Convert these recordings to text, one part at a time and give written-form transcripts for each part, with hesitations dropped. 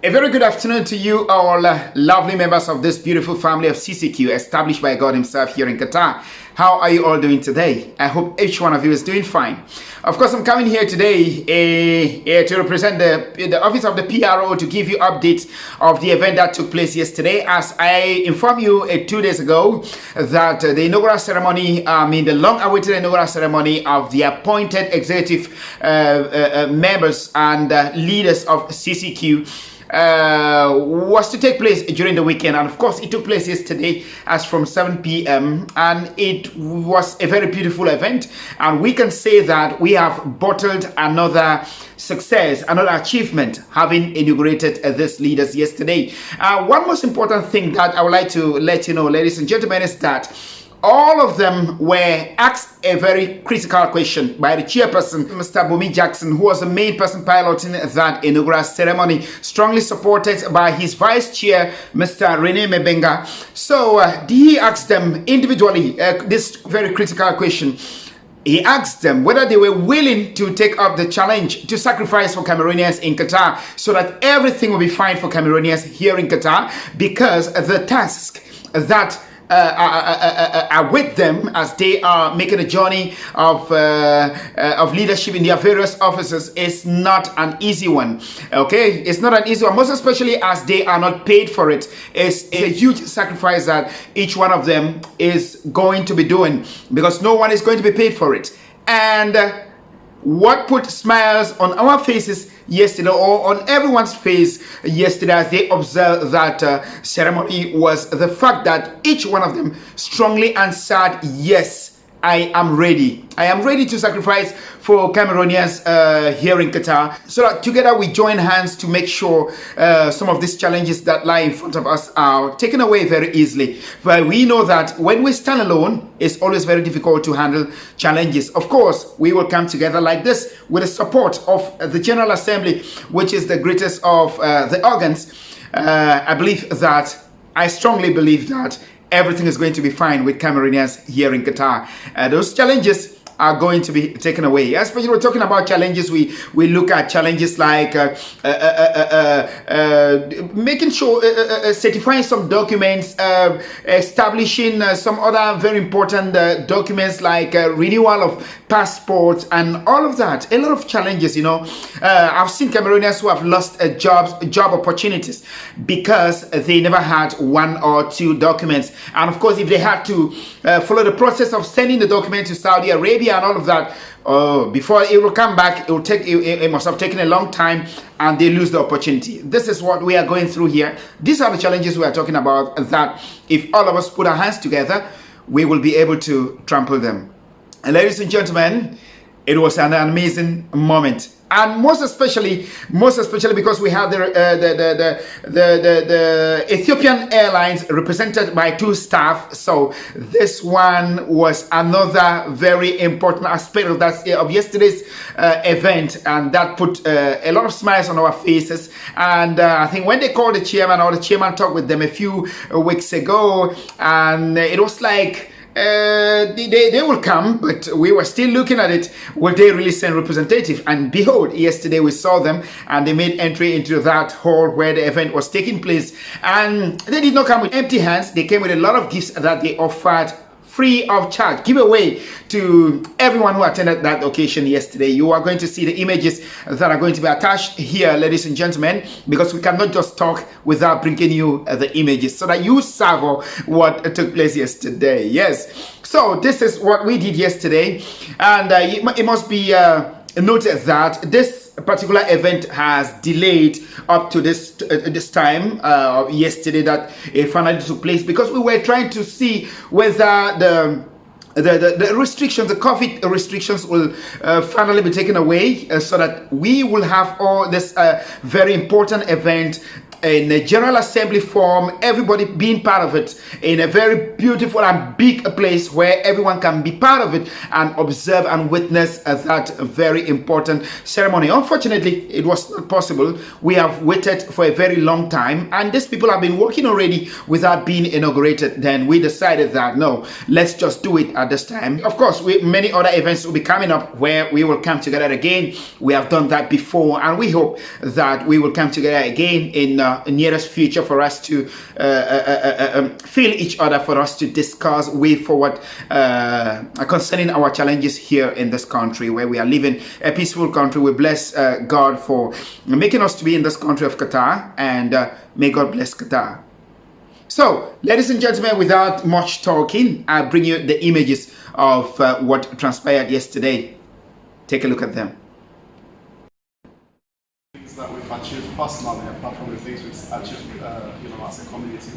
A very good afternoon to you all, lovely members of this beautiful family of CCQ established by God himself here in Qatar. How are you all doing today? I hope each one of you is doing fine. Of course, I'm coming here today to represent the office of the PRO to give you updates of the event that took place yesterday. As I informed you 2 days ago that the inaugural ceremony, the long-awaited inaugural ceremony of the appointed executive members and leaders of CCQ was to take place during the weekend, and of course it took place yesterday as from 7 p.m. and it was a very beautiful event, and we can say that we have bottled another success, another achievement, having inaugurated these leaders yesterday. One most important thing that I would like to let you know, ladies and gentlemen, is that all of them were asked a very critical question by the chairperson, Mr. Bumi Jackson, who was the main person piloting that inaugural ceremony, strongly supported by his vice chair, Mr. Rene Mebenga. So he asked them individually this very critical question. He asked them whether they were willing to take up the challenge to sacrifice for Cameroonians in Qatar so that everything will be fine for Cameroonians here in Qatar, because the task that are with them as they are making a journey of leadership in their various offices is not an easy one. Okay, it's not an easy one, most especially as they are not paid for it. It's a huge sacrifice that each one of them is going to be doing, because no one is going to be paid for it. And what put smiles on our faces yesterday, or on everyone's face yesterday as they observed that ceremony, was the fact that each one of them strongly answered, yes, I am ready. I am ready to sacrifice for Cameroonians here in Qatar, so that together we join hands to make sure some of these challenges that lie in front of us are taken away very easily. But we know that when we stand alone, it's always very difficult to handle challenges. Of course, we will come together like this with the support of the General Assembly, which is the greatest of the organs. I strongly believe that everything is going to be fine with Cameroonians here in Qatar. Those challenges are going to be taken away. Especially we're talking about challenges, we look at challenges like making sure, certifying some documents, establishing some other very important documents like renewal of passports and all of that. A lot of challenges, you know. I've seen Cameroonians who have lost job opportunities because they never had one or two documents. And of course, if they had to follow the process of sending the document to Saudi Arabia and all of that, before it will come back, it must have taken a long time, and they lose the opportunity. This is what we are going through here. These are the challenges we are talking about, that if all of us put our hands together, we will be able to trample them. And ladies and gentlemen, it was an amazing moment. And most especially because we have the Ethiopian Airlines represented by two staff. So this one was another very important aspect of yesterday's event, and that put a lot of smiles on our faces. And I think when they called the chairman, or the chairman talked with them a few weeks ago, and it was like, they will come, but we were still looking at it. Will they really send representative? And behold, yesterday we saw them, and they made entry into that hall where the event was taking place. And they did not come with empty hands. They came with a lot of gifts that they offered free of charge, give away to everyone who attended that occasion yesterday. You are going to see the images that are going to be attached here, ladies and gentlemen, because we cannot just talk without bringing you the images so that you savor what took place yesterday. Yes, so this is what we did yesterday, and it must be noted that this particular event has delayed up to this time yesterday that it finally took place, because we were trying to see whether the restrictions, the COVID restrictions, will finally be taken away, so that we will have all this very important event in a General Assembly form, everybody being part of it in a very beautiful and big place where everyone can be part of it and observe and witness that very important ceremony. Unfortunately, it was not possible. We have waited for a very long time, and these people have been working already without being inaugurated. Then we decided that no, let's just do it at this time. Of course, many other events will be coming up where we will come together again. We have done that before, and we hope that we will come together again in the nearest future for us to feel each other, for us to discuss way forward concerning our challenges here in this country where we are living a peaceful country. We bless God for making us to be in this country of Qatar, and may God bless Qatar. So, ladies and gentlemen, without much talking, I'll bring you the images of what transpired yesterday. Take a look at them. Things that we've achieved personally, apart from the things we've achieved, as a community.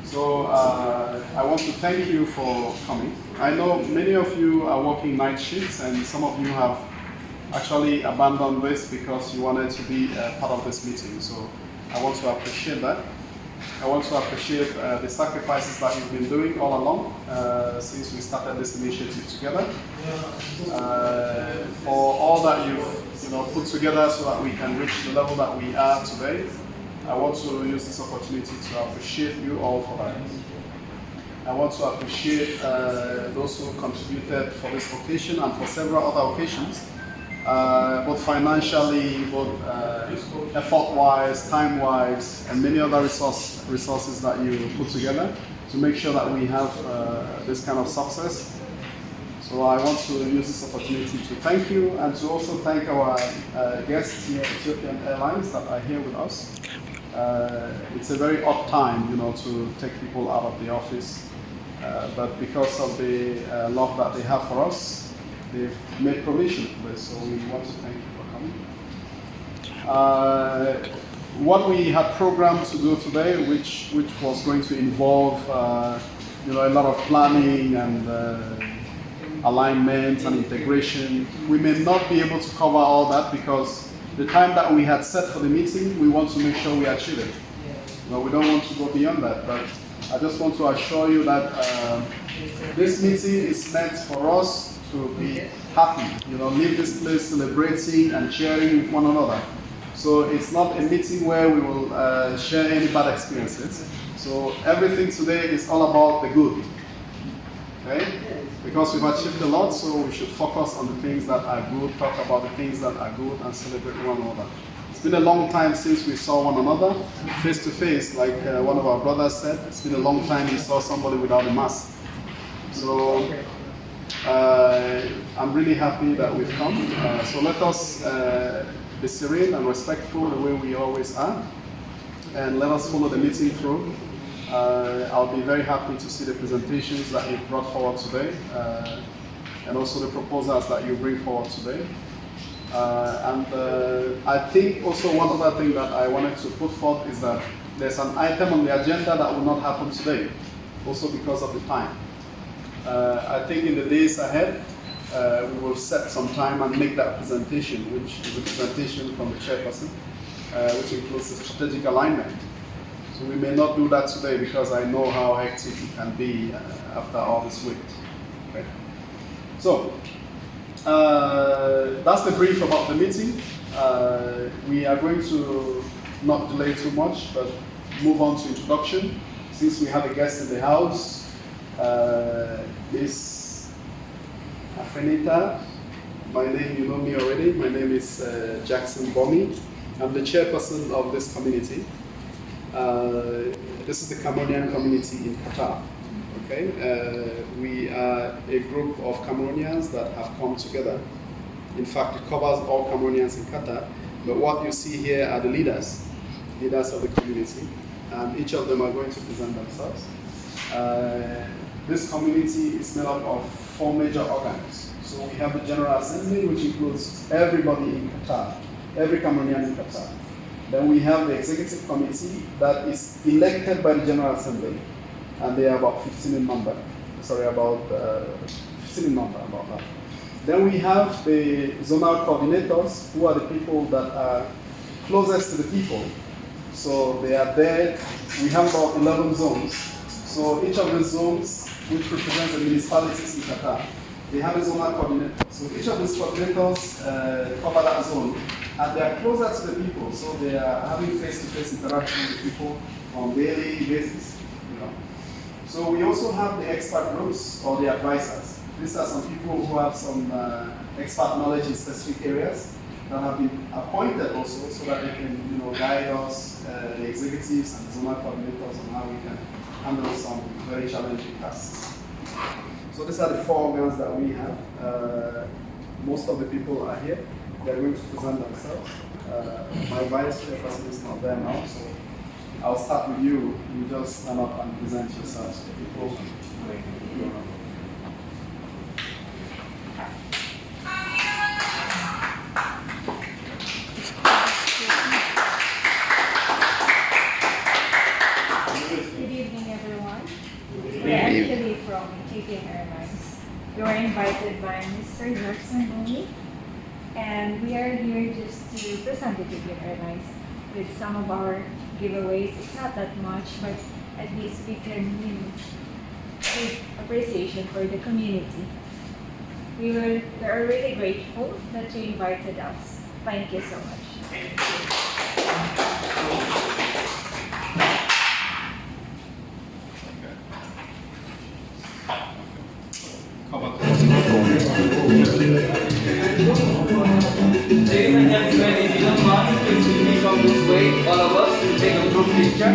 So I want to thank you for coming. I know many of you are working night shifts, and some of you have actually abandoned this because you wanted to be part of this meeting. So I want to appreciate that. I want to appreciate the sacrifices that you've been doing all along since we started this initiative together. For all that you've put together so that we can reach the level that we are today. I want to use this opportunity to appreciate you all for that. I want to appreciate those who contributed for this occasion and for several other occasions, both financially, both effort-wise, time-wise, and many other resources that you put together to make sure that we have this kind of success. So I want to use this opportunity to thank you and to also thank our guests here at Ethiopian Airlines that are here with us. It's a very odd time, to take people out of the office, but because of the love that they have for us, they've made provision for this, so we want to thank you for coming. What we had programmed to do today, which was going to involve a lot of planning and alignment and integration, we may not be able to cover all that because the time that we had set for the meeting, we want to make sure we achieve it. We don't want to go beyond that, but I just want to assure you that this meeting is meant for us to be happy, leave this place celebrating and cheering with one another. So it's not a meeting where we will share any bad experiences. So everything today is all about the good, okay? Because we've achieved a lot, so we should focus on the things that are good, talk about the things that are good, and celebrate one another. It's been a long time since we saw one another face to face, like one of our brothers said. It's been a long time we saw somebody without a mask. So I'm really happy that we've come. So let us be serene and respectful the way we always are, and let us follow the meeting through. I'll be very happy to see the presentations that you brought forward today, and also the proposals that you bring forward today. I think also one other thing that I wanted to put forth is that there's an item on the agenda that will not happen today, also because of the time. I think in the days ahead, we will set some time and make that presentation, which is a presentation from the chairperson, which includes the strategic alignment. So we may not do that today because I know how hectic it can be after all this week. Okay. So that's the brief about the meeting. We are going to not delay too much, but move on to introduction. Since we have a guest in the house, Miss Afenita, my name, you know me already. My name is Jackson Bomi. I'm the chairperson of this community. This is the Cameroonian community in Qatar. Okay, we are a group of Cameroonians that have come together. In fact, it covers all Cameroonians in Qatar. But what you see here are the leaders of the community, and each of them are going to present themselves. This community is made up of 4 major organs. So we have the General Assembly, which includes everybody in Qatar, every Cameroonian in Qatar. Then we have the Executive Committee that is elected by the General Assembly, and they are about 15 in number. About 15 in number, about that. Then we have the zonal coordinators, who are the people that are closest to the people. So they are there. We have about 11 zones. So each of the zones, which represents the municipalities in Qatar, they have a zonal coordinator. So each of these coordinators cover that zone, and they are closer to the people. So they are having face-to-face interaction with people on a daily basis. So we also have the expert groups or the advisors. These are some people who have some expert knowledge in specific areas that have been appointed also so that they can guide us, the executives and zonal coordinators on how we can handle some very challenging tasks. So these are the 4 organs that we have. Most of the people are here. They're going to present themselves. My vice chairperson is not there now, so I'll start with you. You just stand up and present yourselves to people. Good evening, everyone. We're actually from Ethiopian Airlines. We were invited by Mr. Jackson Mooney, and we are here just to present Ethiopian Airlines with some of our giveaways. It's not that much, but at least we can give appreciation for the community. We are really grateful that you invited us. Thank you so much. Ladies and gentlemen, if you don't mind, please quickly come this way, all of us, to take a group picture.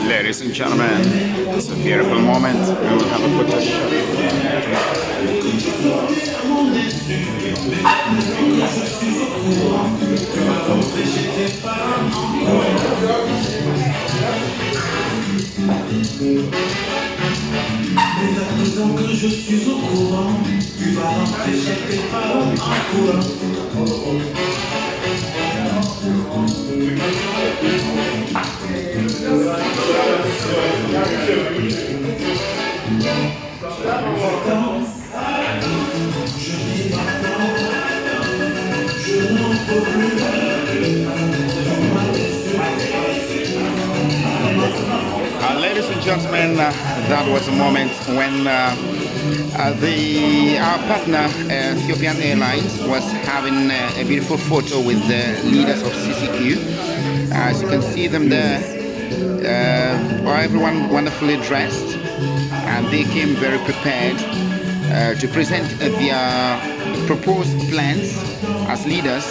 Ladies and gentlemen, it's a beautiful moment. We will have a photo shoot. Que je suis au courant, tu vas rentrer chez tes parents en courant. Ladies and gentlemen, that was a moment when our partner Ethiopian Airlines was having a beautiful photo with the leaders of CCQ. As you can see them there, everyone wonderfully dressed, and they came very prepared to present their proposed plans as leaders.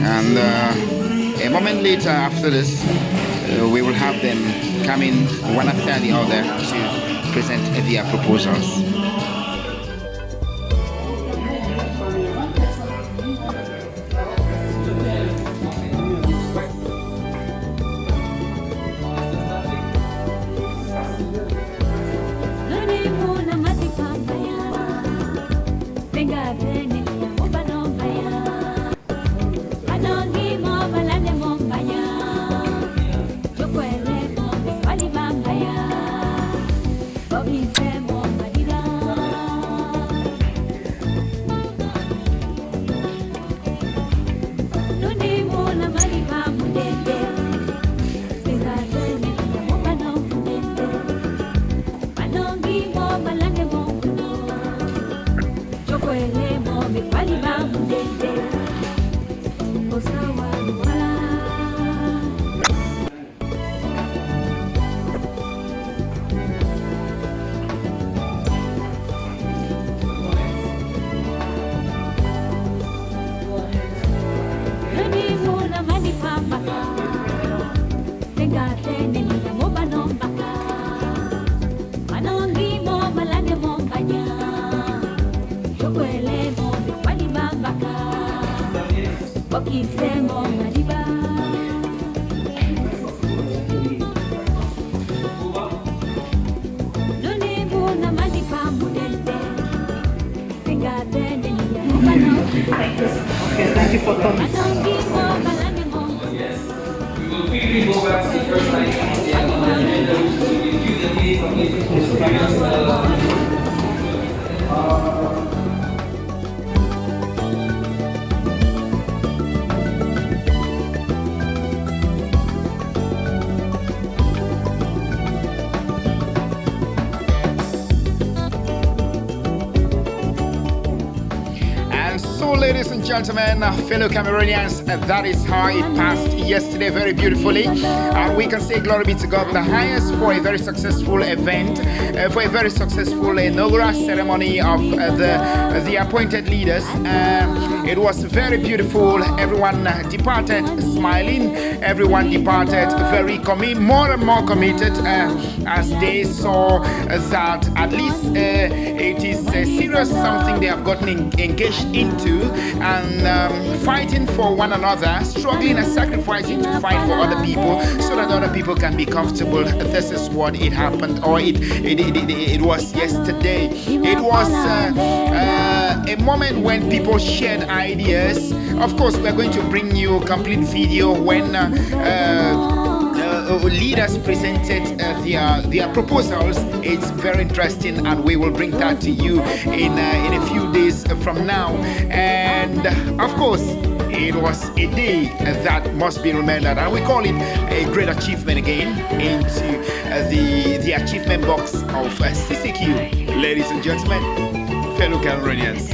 And a moment later after this, we will have them come in one after the other to present their proposals. Thank you for coming. Yes. We will quickly go back to the first item on the agenda, which will review the dates of meetings with the previous ladies and gentlemen, fellow Cameroonians, that is how it passed yesterday very beautifully. We can say glory be to God in the highest for a very successful event, for a very successful inaugural ceremony of the appointed leaders. It was very beautiful. Everyone departed smiling. Everyone departed very more and more committed as they saw that at least it is serious something they have gotten engaged into, and fighting for one another, struggling and sacrificing to fight for other people so that other people can be comfortable. This is what it happened, or it was yesterday. It was a moment when people shared ideas. Of course, we are going to bring you a complete video when leaders presented their proposals. It's very interesting, and we will bring that to you in a few days from now. And of course, it was a day that must be remembered, and we call it a great achievement again into the achievement box of CCQ. Ladies and gentlemen, fellow Cameroonians,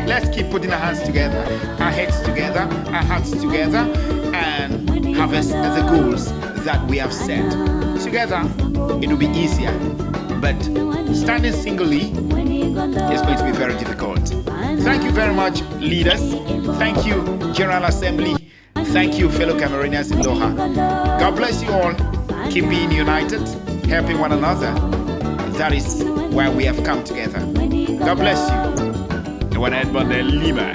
let's keep putting our hands together, our heads together, our hearts together, and harvest the goals that we have set. Together, it will be easier, but standing singly is going to be very difficult. Thank you very much, leaders. Thank you, General Assembly. Thank you, fellow Cameroonians in Doha. God bless you all. Keep being united, helping one another. That is why we have come together. God bless you. Lima.